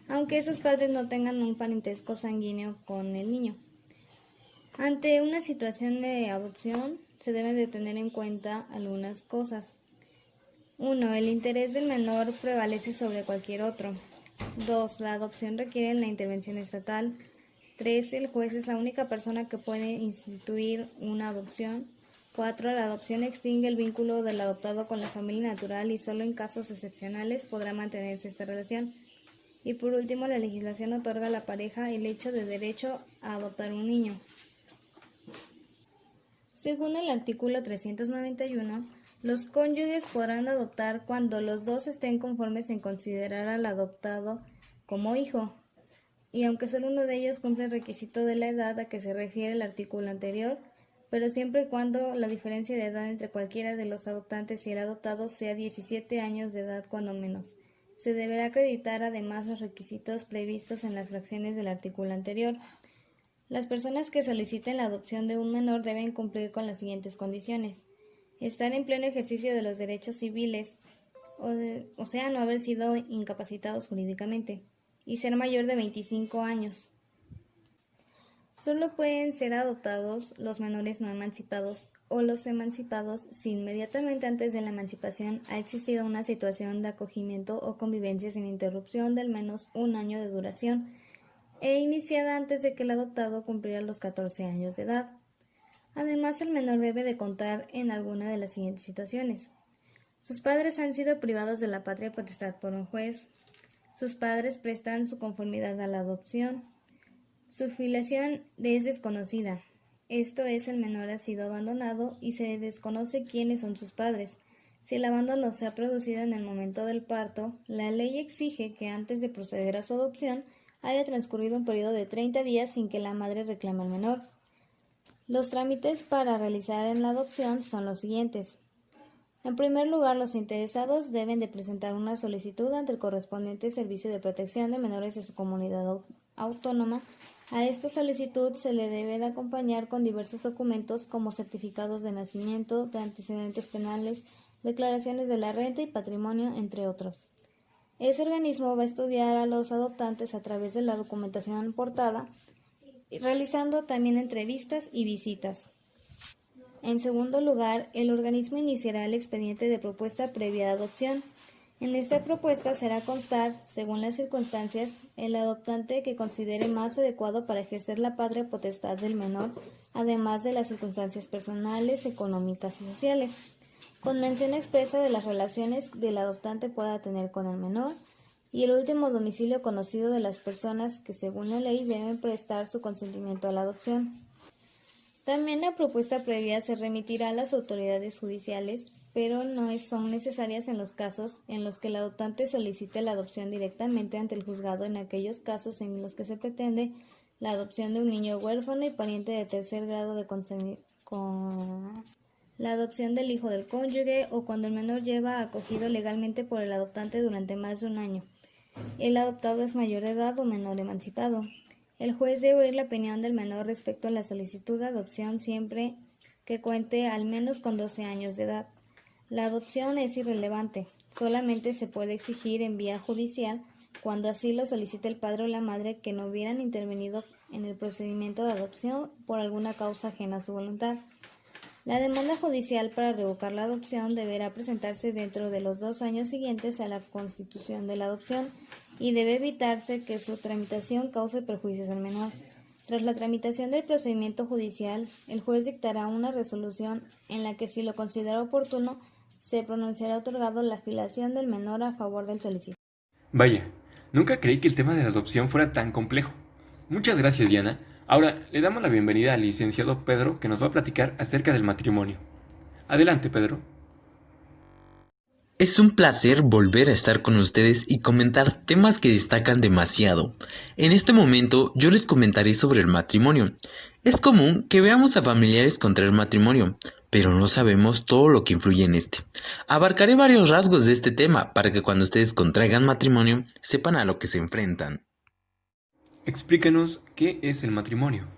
aunque esos padres no tengan un parentesco sanguíneo con el niño. Ante una situación de adopción, se deben de tener en cuenta algunas cosas. 1. El interés del menor prevalece sobre cualquier otro. 2. La adopción requiere la intervención estatal. 3. El juez es la única persona que puede instituir una adopción. 4. La adopción extingue el vínculo del adoptado con la familia natural y solo en casos excepcionales podrá mantenerse esta relación. Y por último, la legislación otorga a la pareja el hecho de derecho a adoptar un niño. Según el artículo 391, los cónyuges podrán adoptar cuando los dos estén conformes en considerar al adoptado como hijo, y aunque solo uno de ellos cumple el requisito de la edad a que se refiere el artículo anterior, pero siempre y cuando la diferencia de edad entre cualquiera de los adoptantes y el adoptado sea 17 años de edad cuando menos. Se deberá acreditar además los requisitos previstos en las fracciones del artículo anterior. Las personas que soliciten la adopción de un menor deben cumplir con las siguientes condiciones: estar en pleno ejercicio de los derechos civiles, o sea, no haber sido incapacitados jurídicamente, y ser mayor de 25 años. Solo pueden ser adoptados los menores no emancipados o los emancipados si inmediatamente antes de la emancipación ha existido una situación de acogimiento o convivencia sin interrupción de al menos un año de duración e iniciada antes de que el adoptado cumpliera los 14 años de edad. Además, el menor debe de contar en alguna de las siguientes situaciones. Sus padres han sido privados de la patria potestad por un juez. Sus padres prestan su conformidad a la adopción. Su filiación es desconocida. Esto es, el menor ha sido abandonado y se desconoce quiénes son sus padres. Si el abandono se ha producido en el momento del parto, la ley exige que antes de proceder a su adopción haya transcurrido un periodo de 30 días sin que la madre reclame al menor. Los trámites para realizar en la adopción son los siguientes. En primer lugar, los interesados deben de presentar una solicitud ante el correspondiente Servicio de Protección de Menores de su comunidad autónoma. A esta solicitud se le debe de acompañar con diversos documentos como certificados de nacimiento, de antecedentes penales, declaraciones de la renta y patrimonio, entre otros. Ese organismo va a estudiar a los adoptantes a través de la documentación aportada, realizando también entrevistas y visitas. En segundo lugar, el organismo iniciará el expediente de propuesta previa de adopción. En esta propuesta será constar, según las circunstancias, el adoptante que considere más adecuado para ejercer la patria potestad del menor, además de las circunstancias personales, económicas y sociales, con mención expresa de las relaciones que el adoptante pueda tener con el menor, y el último domicilio conocido de las personas que según la ley deben prestar su consentimiento a la adopción. También la propuesta previa se remitirá a las autoridades judiciales, pero no son necesarias en los casos en los que el adoptante solicite la adopción directamente ante el juzgado, en aquellos casos en los que se pretende la adopción de un niño huérfano y pariente de tercer grado la adopción del hijo del cónyuge o cuando el menor lleva acogido legalmente por el adoptante durante más de un año. El adoptado es mayor de edad o menor emancipado. El juez debe oír la opinión del menor respecto a la solicitud de adopción siempre que cuente al menos con 12 años de edad. La adopción es irrelevante, solamente se puede exigir en vía judicial cuando así lo solicite el padre o la madre que no hubieran intervenido en el procedimiento de adopción por alguna causa ajena a su voluntad. La demanda judicial para revocar la adopción deberá presentarse dentro de los 2 años siguientes a la constitución de la adopción y debe evitarse que su tramitación cause perjuicios al menor. Tras la tramitación del procedimiento judicial, el juez dictará una resolución en la que, si lo considera oportuno, se pronunciará otorgado la filiación del menor a favor del solicitante. Vaya, nunca creí que el tema de la adopción fuera tan complejo. Muchas gracias, Diana. Ahora le damos la bienvenida al licenciado Pedro, que nos va a platicar acerca del matrimonio. Adelante, Pedro. Es un placer volver a estar con ustedes y comentar temas que destacan demasiado. En este momento yo les comentaré sobre el matrimonio. Es común que veamos a familiares contraer matrimonio, pero no sabemos todo lo que influye en este. Abarcaré varios rasgos de este tema para que cuando ustedes contraigan matrimonio sepan a lo que se enfrentan. Explícanos qué es el matrimonio.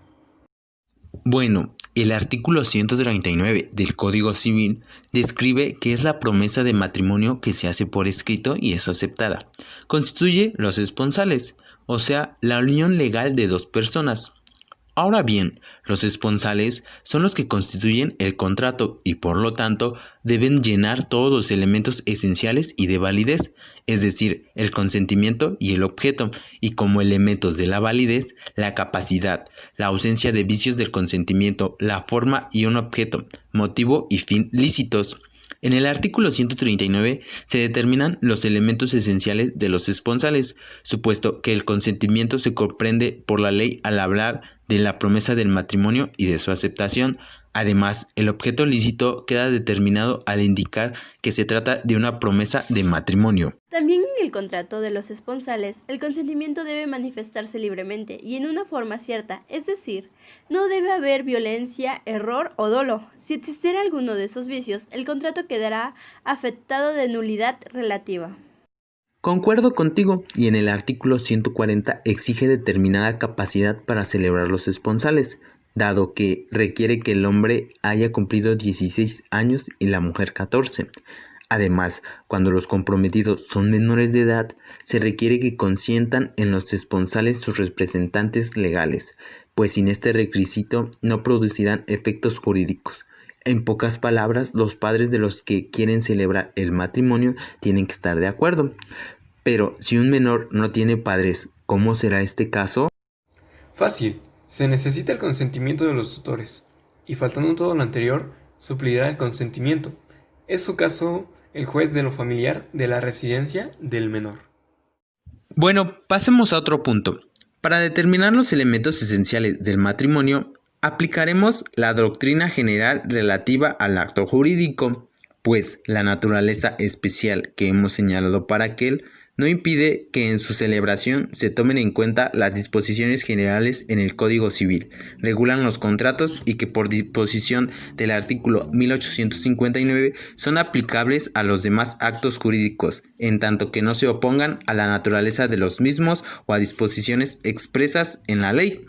Bueno, el artículo 139 del Código Civil describe que es la promesa de matrimonio que se hace por escrito y es aceptada. Constituye los esponsales, o sea, la unión legal de 2 personas. Ahora bien, los esponsales son los que constituyen el contrato y por lo tanto deben llenar todos los elementos esenciales y de validez, es decir, el consentimiento y el objeto, y como elementos de la validez, la capacidad, la ausencia de vicios del consentimiento, la forma y un objeto, motivo y fin lícitos. En el artículo 139 se determinan los elementos esenciales de los esponsales, supuesto que el consentimiento se comprende por la ley al hablar de la promesa del matrimonio y de su aceptación. Además, el objeto lícito queda determinado al indicar que se trata de una promesa de matrimonio. También en el contrato de los esponsales, el consentimiento debe manifestarse libremente y en una forma cierta, es decir, no debe haber violencia, error o dolo. Si existiera alguno de esos vicios, el contrato quedará afectado de nulidad relativa. Concuerdo contigo, y en el artículo 140 exige determinada capacidad para celebrar los esponsales, dado que requiere que el hombre haya cumplido 16 años y la mujer 14. Además, cuando los comprometidos son menores de edad, se requiere que consientan en los esponsales sus representantes legales, pues sin este requisito no producirán efectos jurídicos. En pocas palabras, los padres de los que quieren celebrar el matrimonio tienen que estar de acuerdo. Pero si un menor no tiene padres, ¿cómo será este caso? Fácil, se necesita el consentimiento de los tutores, y faltando todo lo anterior, suplirá el consentimiento. Es su caso el juez de lo familiar de la residencia del menor. Bueno, pasemos a otro punto. Para determinar los elementos esenciales del matrimonio, aplicaremos la doctrina general relativa al acto jurídico, pues la naturaleza especial que hemos señalado para aquel no impide que en su celebración se tomen en cuenta las disposiciones generales en el Código Civil, regulan los contratos y que por disposición del artículo 1859 son aplicables a los demás actos jurídicos, en tanto que no se opongan a la naturaleza de los mismos o a disposiciones expresas en la ley.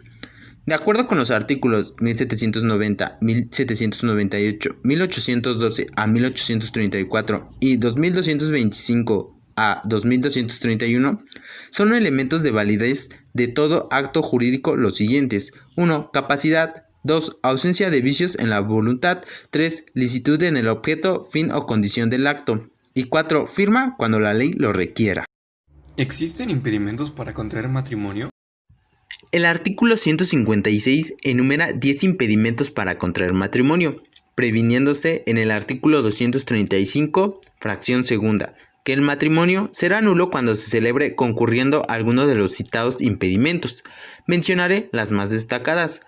De acuerdo con los artículos 1790, 1798, 1812 a 1834 y 2225 a 2231, son elementos de validez de todo acto jurídico los siguientes: 1. Capacidad. 2. Ausencia de vicios en la voluntad. 3. Licitud en el objeto, fin o condición del acto. Y 4. Firma cuando la ley lo requiera. ¿Existen impedimentos para contraer matrimonio? El artículo 156 enumera 10 impedimentos para contraer matrimonio, previniéndose en el artículo 235, fracción segunda, que el matrimonio será nulo cuando se celebre concurriendo alguno de los citados impedimentos. Mencionaré las más destacadas.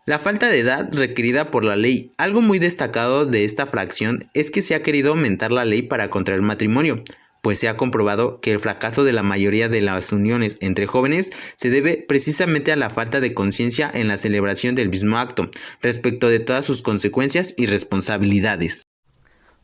La falta de edad requerida por la ley. Algo muy destacado de esta fracción es que se ha querido aumentar la ley para contraer matrimonio, pues se ha comprobado que el fracaso de la mayoría de las uniones entre jóvenes se debe precisamente a la falta de conciencia en la celebración del mismo acto, respecto de todas sus consecuencias y responsabilidades.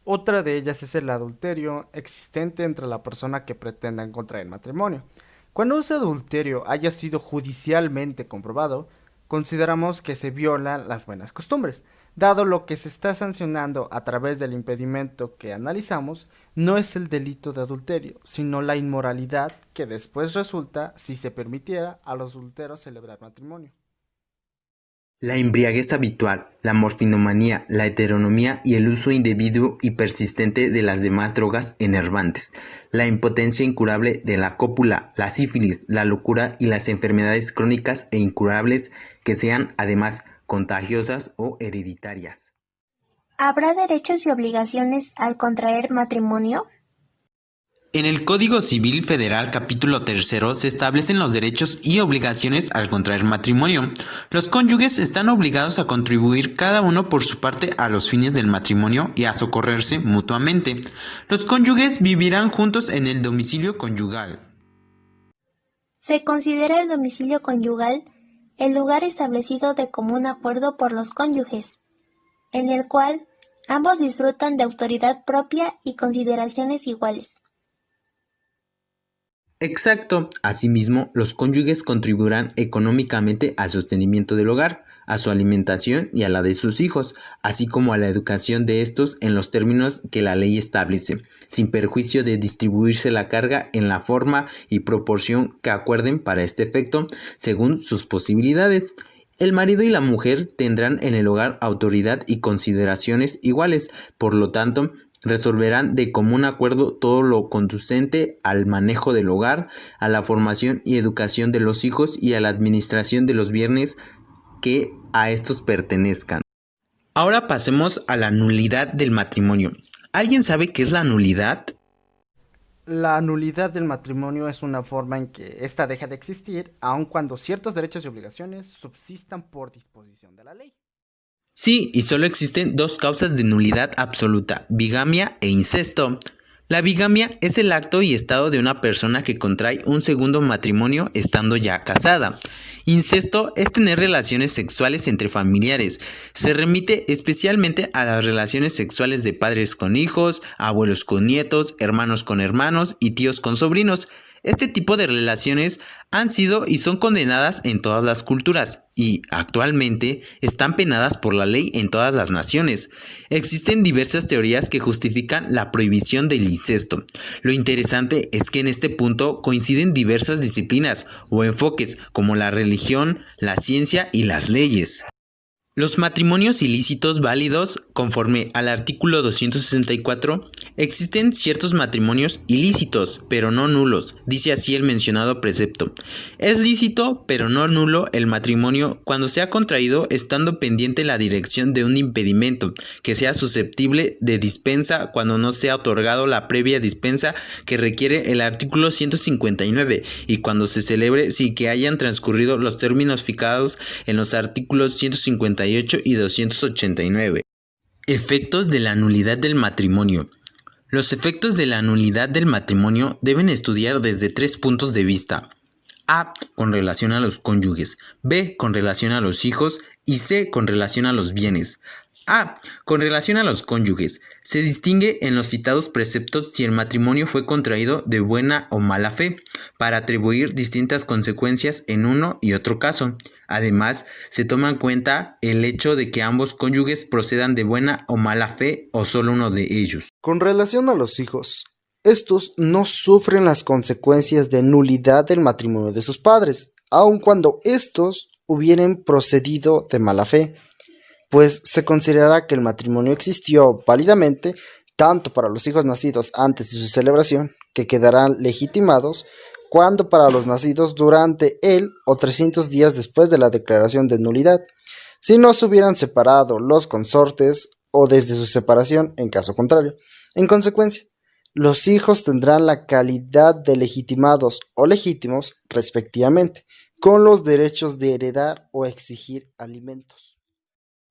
Otra de ellas es el adulterio existente entre la persona que pretenda contraer matrimonio. Cuando ese adulterio haya sido judicialmente comprobado, consideramos que se violan las buenas costumbres. Dado lo que se está sancionando a través del impedimento que analizamos, no es el delito de adulterio, sino la inmoralidad que después resulta si se permitiera a los adúlteros celebrar matrimonio. La embriaguez habitual, la morfinomanía, la heteronomía y el uso indebido y persistente de las demás drogas enervantes, la impotencia incurable de la cópula, la sífilis, la locura y las enfermedades crónicas e incurables que sean además contagiosas o hereditarias. ¿Habrá derechos y obligaciones al contraer matrimonio? En el Código Civil Federal capítulo 3 se establecen los derechos y obligaciones al contraer matrimonio. Los cónyuges están obligados a contribuir cada uno por su parte a los fines del matrimonio y a socorrerse mutuamente. Los cónyuges vivirán juntos en el domicilio conyugal. Se considera el domicilio conyugal el lugar establecido de común acuerdo por los cónyuges, en el cual ambos disfrutan de autoridad propia y consideraciones iguales. Exacto. Asimismo, los cónyuges contribuirán económicamente al sostenimiento del hogar, a su alimentación y a la de sus hijos, así como a la educación de estos en los términos que la ley establece, sin perjuicio de distribuirse la carga en la forma y proporción que acuerden para este efecto, según sus posibilidades. El marido y la mujer tendrán en el hogar autoridad y consideraciones iguales, por lo tanto, resolverán de común acuerdo todo lo conducente al manejo del hogar, a la formación y educación de los hijos y a la administración de los bienes que a estos pertenezcan. Ahora pasemos a la nulidad del matrimonio. ¿Alguien sabe qué es la nulidad? La nulidad del matrimonio es una forma en que ésta deja de existir, aun cuando ciertos derechos y obligaciones subsistan por disposición de la ley. Sí, y solo existen dos causas de nulidad absoluta: bigamia e incesto. La bigamia es el acto y estado de una persona que contrae un segundo matrimonio estando ya casada. Incesto es tener relaciones sexuales entre familiares. Se remite especialmente a las relaciones sexuales de padres con hijos, abuelos con nietos, hermanos con hermanos y tíos con sobrinos. Este tipo de relaciones han sido y son condenadas en todas las culturas y actualmente están penadas por la ley en todas las naciones. Existen diversas teorías que justifican la prohibición del incesto. Lo interesante es que en este punto coinciden diversas disciplinas o enfoques como la religión, la ciencia y las leyes. Los matrimonios ilícitos válidos, conforme al artículo 264, existen ciertos matrimonios ilícitos, pero no nulos, dice así el mencionado precepto. Es lícito, pero no nulo el matrimonio cuando sea contraído estando pendiente la dirección de un impedimento, que sea susceptible de dispensa cuando no sea otorgado la previa dispensa que requiere el artículo 159 y cuando se celebre sin que hayan transcurrido los términos fijados en los artículos 158 y 289. Efectos de la nulidad del matrimonio. Los efectos de la nulidad del matrimonio deben estudiar desde 3 puntos de vista. A. Con relación a los cónyuges. B. Con relación a los hijos. Y C. Con relación a los bienes. A. Con relación a los cónyuges. Se distingue en los citados preceptos si el matrimonio fue contraído de buena o mala fe, para atribuir distintas consecuencias en uno y otro caso. Además, se toma en cuenta el hecho de que ambos cónyuges procedan de buena o mala fe o solo uno de ellos. Con relación a los hijos, estos no sufren las consecuencias de nulidad del matrimonio de sus padres, aun cuando estos hubieran procedido de mala fe, pues se considerará que el matrimonio existió válidamente tanto para los hijos nacidos antes de su celebración, que quedarán legitimados, cuando para los nacidos durante él o 300 días después de la declaración de nulidad, si no se hubieran separado los consortes o desde su separación en caso contrario. En consecuencia, los hijos tendrán la calidad de legitimados o legítimos respectivamente, con los derechos de heredar o exigir alimentos.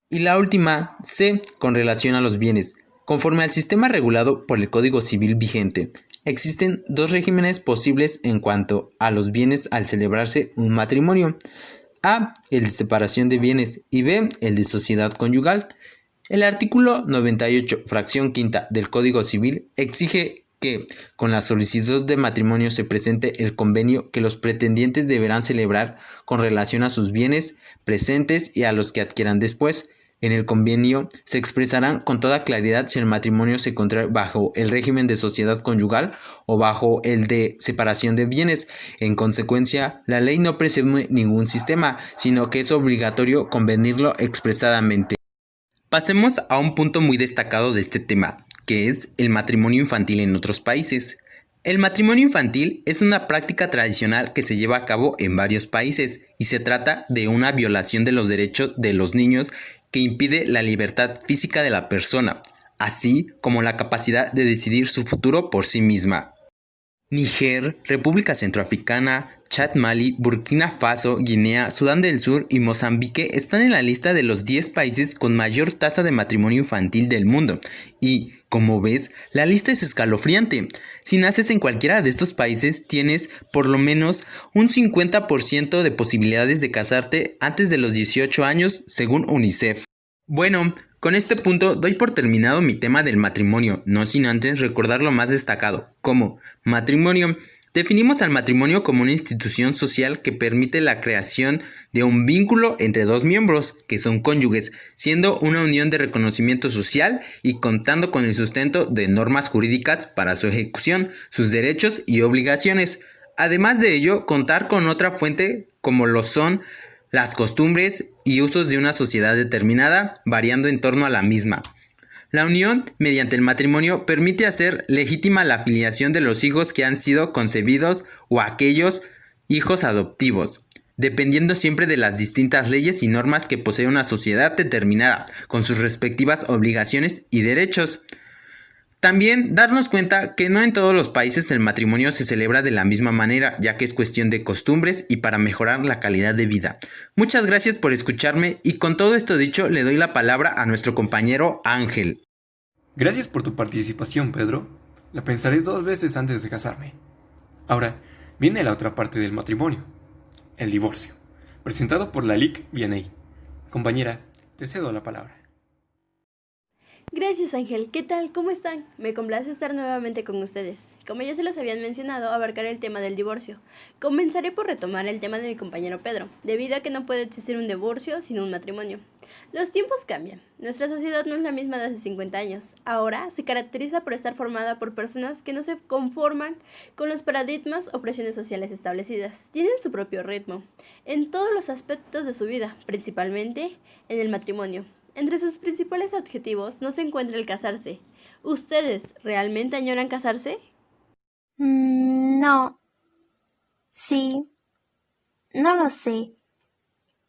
Y la última, C, con relación a los bienes. Conforme al sistema regulado por el Código Civil vigente, existen 2 regímenes posibles en cuanto a los bienes al celebrarse un matrimonio. A, el de separación de bienes y B, el de sociedad conyugal. El artículo 98, fracción quinta del Código Civil exige que con la solicitud de matrimonio se presente el convenio que los pretendientes deberán celebrar con relación a sus bienes presentes y a los que adquieran después. En el convenio se expresarán con toda claridad si el matrimonio se contrae bajo el régimen de sociedad conyugal o bajo el de separación de bienes. En consecuencia, la ley no presume ningún sistema, sino que es obligatorio convenirlo expresadamente. Pasemos a un punto muy destacado de este tema, que es el matrimonio infantil en otros países. El matrimonio infantil es una práctica tradicional que se lleva a cabo en varios países y se trata de una violación de los derechos de los niños que impide la libertad física de la persona, así como la capacidad de decidir su futuro por sí misma. Níger, República Centroafricana, Chad, Mali, Burkina Faso, Guinea, Sudán del Sur y Mozambique están en la lista de los 10 países con mayor tasa de matrimonio infantil del mundo. Y, como ves, la lista es escalofriante. Si naces en cualquiera de estos países, tienes por lo menos un 50% de posibilidades de casarte antes de los 18 años, según UNICEF. Bueno, con este punto doy por terminado mi tema del matrimonio, no sin antes recordar lo más destacado, como matrimonio. Definimos al matrimonio como una institución social que permite la creación de un vínculo entre 2 miembros, que son cónyuges, siendo una unión de reconocimiento social y contando con el sustento de normas jurídicas para su ejecución, sus derechos y obligaciones. Además de ello, contar con otra fuente como lo son las costumbres y usos de una sociedad determinada, variando en torno a la misma. La unión mediante el matrimonio permite hacer legítima la filiación de los hijos que han sido concebidos o aquellos hijos adoptivos, dependiendo siempre de las distintas leyes y normas que posee una sociedad determinada, con sus respectivas obligaciones y derechos. También darnos cuenta que no en todos los países el matrimonio se celebra de la misma manera, ya que es cuestión de costumbres y para mejorar la calidad de vida. Muchas gracias por escucharme y con todo esto dicho le doy la palabra a nuestro compañero Ángel. Gracias por tu participación, Pedro. La pensaré 2 veces antes de casarme. Ahora, viene la otra parte del matrimonio, el divorcio, presentado por la LIC BNI. Compañera, te cedo la palabra. Gracias, Ángel. ¿Qué tal? ¿Cómo están? Me complace estar nuevamente con ustedes. Como ya se los habían mencionado, abarcaré el tema del divorcio. Comenzaré por retomar el tema de mi compañero Pedro, debido a que no puede existir un divorcio sin un matrimonio. Los tiempos cambian. Nuestra sociedad no es la misma de hace 50 años. Ahora se caracteriza por estar formada por personas que no se conforman con los paradigmas o presiones sociales establecidas. Tienen su propio ritmo en todos los aspectos de su vida, principalmente en el matrimonio. Entre sus principales objetivos no se encuentra el casarse. ¿Ustedes realmente añoran casarse? No. Sí. No lo sé.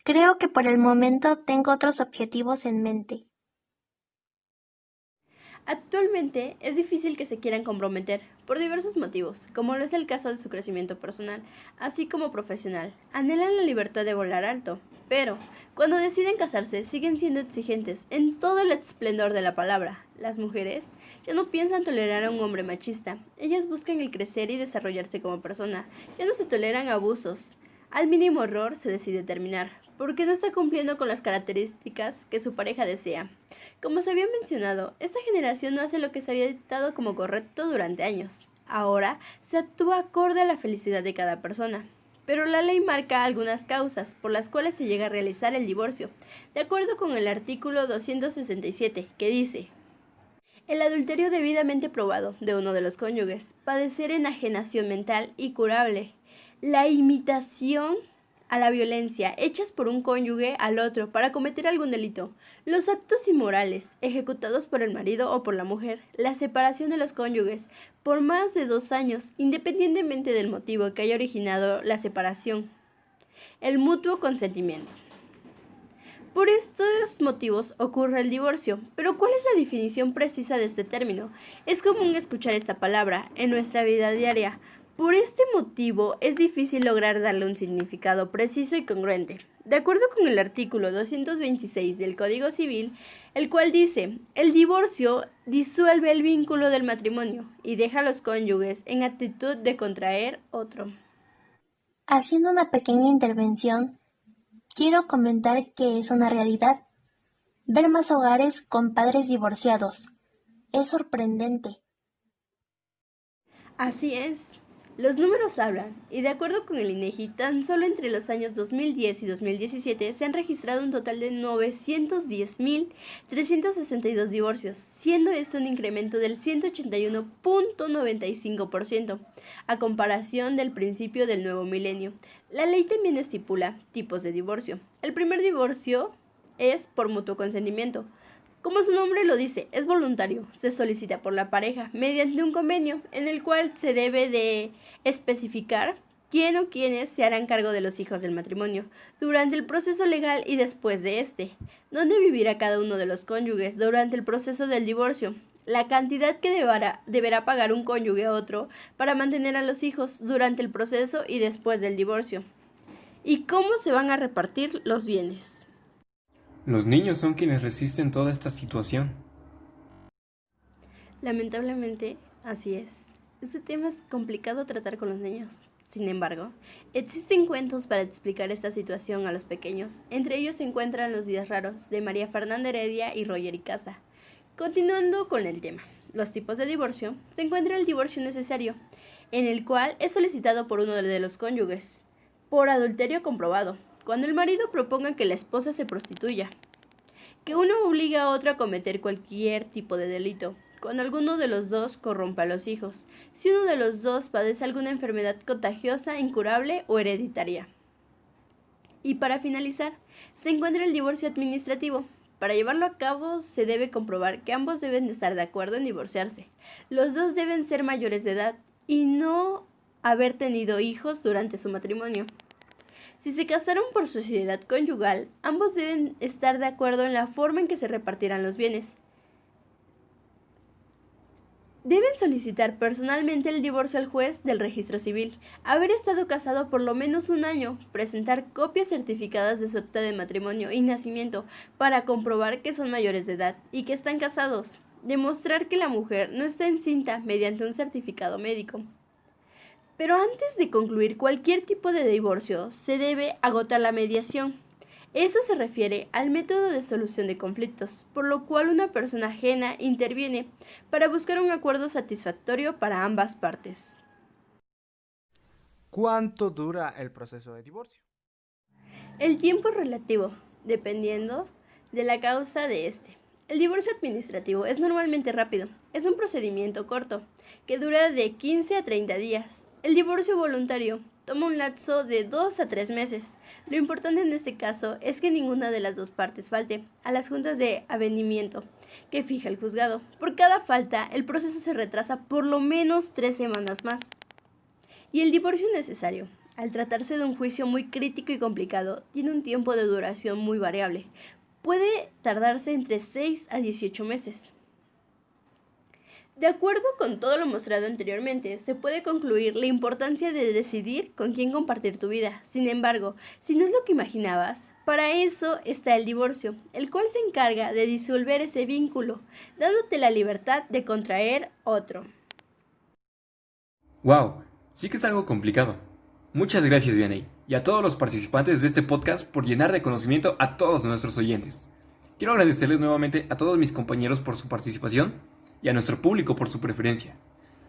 Creo que por el momento tengo otros objetivos en mente. Actualmente es difícil que se quieran comprometer por diversos motivos, como lo es el caso de su crecimiento personal, así como profesional. Anhelan la libertad de volar alto, pero cuando deciden casarse siguen siendo exigentes en todo el esplendor de la palabra. Las mujeres ya no piensan tolerar a un hombre machista, ellas buscan el crecer y desarrollarse como persona, ya no se toleran abusos. Al mínimo error se decide terminar, porque no está cumpliendo con las características que su pareja desea. Como se había mencionado, esta generación no hace lo que se había dictado como correcto durante años. Ahora se actúa acorde a la felicidad de cada persona. Pero la ley marca algunas causas por las cuales se llega a realizar el divorcio, de acuerdo con el artículo 267, que dice: el adulterio debidamente probado de uno de los cónyuges, padecer enajenación mental y curable, la imitación a la violencia hechas por un cónyuge al otro para cometer algún delito, los actos inmorales ejecutados por el marido o por la mujer, la separación de los cónyuges por más de 2 años, independientemente del motivo que haya originado la separación, el mutuo consentimiento. Por estos motivos ocurre el divorcio, pero ¿cuál es la definición precisa de este término? Es común escuchar esta palabra en nuestra vida diaria. Por este motivo es difícil lograr darle un significado preciso y congruente. De acuerdo con el artículo 226 del Código Civil, el cual dice: el divorcio disuelve el vínculo del matrimonio y deja a los cónyuges en actitud de contraer otro. Haciendo una pequeña intervención, quiero comentar que es una realidad ver más hogares con padres divorciados. Es sorprendente. Así es. Los números hablan, y de acuerdo con el INEGI, tan solo entre los años 2010 y 2017 se han registrado un total de 910.362 divorcios, siendo este un incremento del 181.95%, a comparación del principio del nuevo milenio. La ley también estipula tipos de divorcio. El primer divorcio es por mutuo consentimiento. Como su nombre lo dice, es voluntario, se solicita por la pareja mediante un convenio en el cual se debe de especificar quién o quiénes se harán cargo de los hijos del matrimonio durante el proceso legal y después de este, dónde vivirá cada uno de los cónyuges durante el proceso del divorcio, la cantidad que deberá pagar un cónyuge a otro para mantener a los hijos durante el proceso y después del divorcio, y cómo se van a repartir los bienes. Los niños son quienes resisten toda esta situación. Lamentablemente, así es. Este tema es complicado tratar con los niños. Sin embargo, existen cuentos para explicar esta situación a los pequeños. Entre ellos se encuentran Los días raros, de María Fernanda Heredia y Roger Icaza. Continuando con el tema, los tipos de divorcio, se encuentra el divorcio necesario, en el cual es solicitado por uno de los cónyuges, por adulterio comprobado, cuando el marido proponga que la esposa se prostituya, que uno obliga a otro a cometer cualquier tipo de delito, cuando alguno de los dos corrompa a los hijos, si uno de los dos padece alguna enfermedad contagiosa, incurable o hereditaria. Y para finalizar, se encuentra el divorcio administrativo. Para llevarlo a cabo se debe comprobar que ambos deben de estar de acuerdo en divorciarse. Los dos deben ser mayores de edad y no haber tenido hijos durante su matrimonio. Si se casaron por sociedad conyugal, ambos deben estar de acuerdo en la forma en que se repartirán los bienes. Deben solicitar personalmente el divorcio al juez del registro civil, haber estado casado por lo menos 1 año, presentar copias certificadas de su acta de matrimonio y nacimiento para comprobar que son mayores de edad y que están casados, demostrar que la mujer no está encinta mediante un certificado médico. Pero antes de concluir cualquier tipo de divorcio, se debe agotar la mediación. Eso se refiere al método de solución de conflictos, por lo cual una persona ajena interviene para buscar un acuerdo satisfactorio para ambas partes. ¿Cuánto dura el proceso de divorcio? El tiempo es relativo, dependiendo de la causa de este. El divorcio administrativo es normalmente rápido. Es un procedimiento corto, que dura de 15 a 30 días. El divorcio voluntario toma un lapso de 2 a 3 meses. Lo importante en este caso es que ninguna de las dos partes falte a las juntas de avenimiento que fija el juzgado. Por cada falta, el proceso se retrasa por lo menos 3 semanas más. Y el divorcio necesario, al tratarse de un juicio muy crítico y complicado, tiene un tiempo de duración muy variable. Puede tardarse entre 6 a 18 meses. De acuerdo con todo lo mostrado anteriormente, se puede concluir la importancia de decidir con quién compartir tu vida. Sin embargo, si no es lo que imaginabas, para eso está el divorcio, el cual se encarga de disolver ese vínculo, dándote la libertad de contraer otro. ¡Wow! Sí que es algo complicado. Muchas gracias, Vianey, y a todos los participantes de este podcast por llenar de conocimiento a todos nuestros oyentes. Quiero agradecerles nuevamente a todos mis compañeros por su participación y a nuestro público por su preferencia.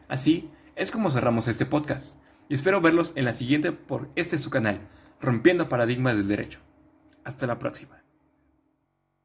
Así es como cerramos este podcast, y espero verlos en la siguiente por su canal, Rompiendo Paradigmas del Derecho. Hasta la próxima.